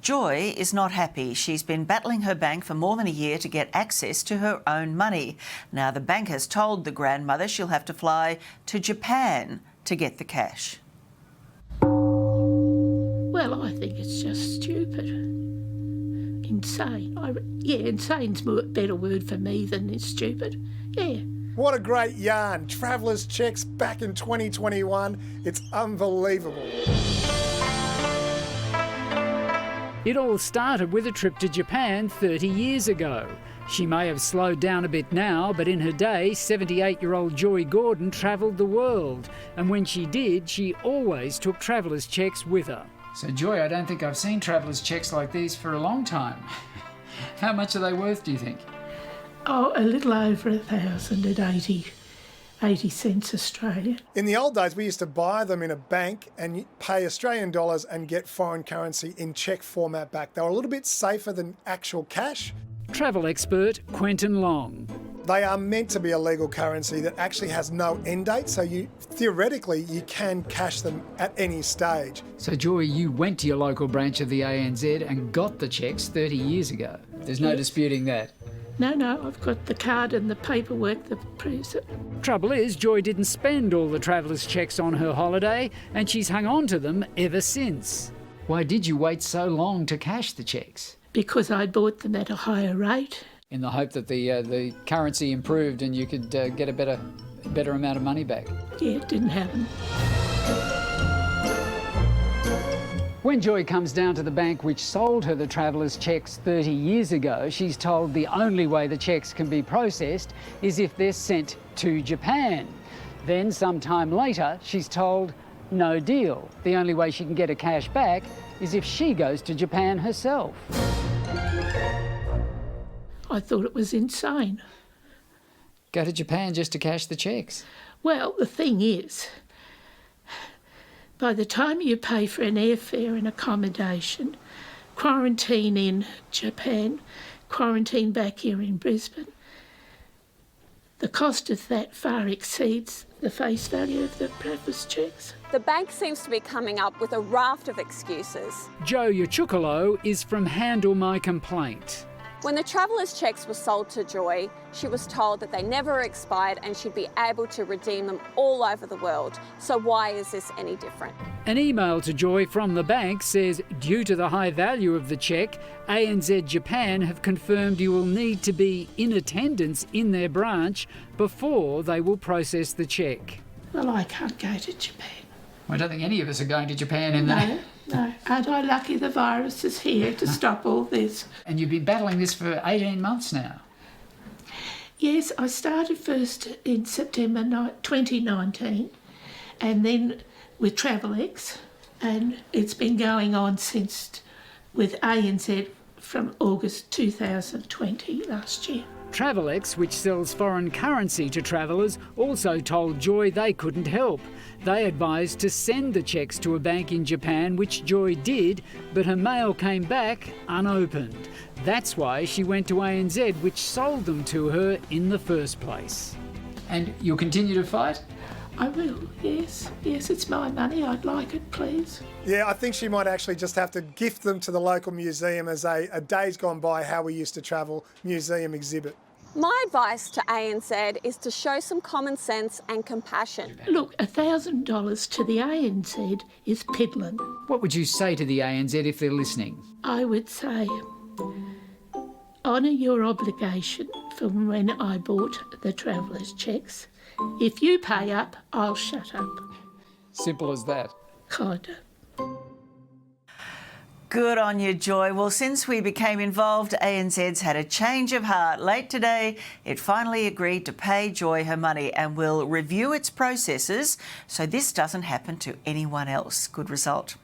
Joy is not happy. She's been battling her bank for more than a year to get access to her own money. Now the bank has told the grandmother she'll have to fly to Japan to get the cash. Well, I think it's just stupid. Insane. Insane's a better word for me than stupid. Yeah. What a great yarn. Travellers' checks back in 2021. It's unbelievable. It all started with a trip to Japan 30 years ago. She may have slowed down a bit now, but in her day, 78-year-old Joy Gordon travelled the world. And when she did, she always took travellers' checks with her. So, Joy, I don't think I've seen travellers' checks like these for a long time. How much are they worth, do you think? Oh, a little over 1,080 cents Australian. In the old days, we used to buy them in a bank and pay Australian dollars and get foreign currency in cheque format back. They were a little bit safer than actual cash. Travel expert Quentin Long. They are meant to be a legal currency that actually has no end date, so theoretically you can cash them at any stage. So, Joy, you went to your local branch of the ANZ and got the cheques 30 years ago. There's no disputing that. No, I've got the card and the paperwork that proves it. Trouble is, Joy didn't spend all the travellers' checks on her holiday, and she's hung on to them ever since. Why did you wait so long to cash the cheques? Because I bought them at a higher rate. In the hope that the currency improved and you could get a better amount of money back? Yeah, it didn't happen. When Joy comes down to the bank which sold her the travellers' cheques 30 years ago, she's told the only way the cheques can be processed is if they're sent to Japan. Then, sometime later, she's told no deal. The only way she can get her cash back is if she goes to Japan herself. I thought it was insane. Go to Japan just to cash the cheques? Well, the thing is, by the time you pay for an airfare and accommodation, quarantine in Japan, quarantine back here in Brisbane, the cost of that far exceeds the face value of the travellers' cheques. The bank seems to be coming up with a raft of excuses. Joe Yachukalo is from Handle My Complaint. When the travellers' cheques were sold to Joy, she was told that they never expired and she'd be able to redeem them all over the world. So why is this any different? An email to Joy from the bank says, due to the high value of the cheque, ANZ Japan have confirmed you will need to be in attendance in their branch before they will process the cheque. Well, I can't go to Japan. I don't think any of us are going to Japan in that. No. Aren't I lucky the virus is here to stop all this? And you've been battling this for 18 months now. Yes, I started first in September 2019 and then with Travelex, and it's been going on since with ANZ from August 2020 last year. Travelex, which sells foreign currency to travellers, also told Joy they couldn't help. They advised to send the cheques to a bank in Japan, which Joy did, but her mail came back unopened. That's why she went to ANZ, which sold them to her in the first place. And you'll continue to fight? I will, yes. Yes, it's my money. I'd like it, please. Yeah, I think she might actually just have to gift them to the local museum as a days gone by how we used to travel museum exhibit. My advice to ANZ is to show some common sense and compassion. Look, $1,000 to the ANZ is piddling. What would you say to the ANZ if they're listening? I would say, honour your obligation from when I bought the travellers' cheques. If you pay up, I'll shut up. Simple as that. Kinda. Good on you, Joy. Well, since we became involved, ANZ's had a change of heart. Late today, it finally agreed to pay Joy her money and will review its processes so this doesn't happen to anyone else. Good result.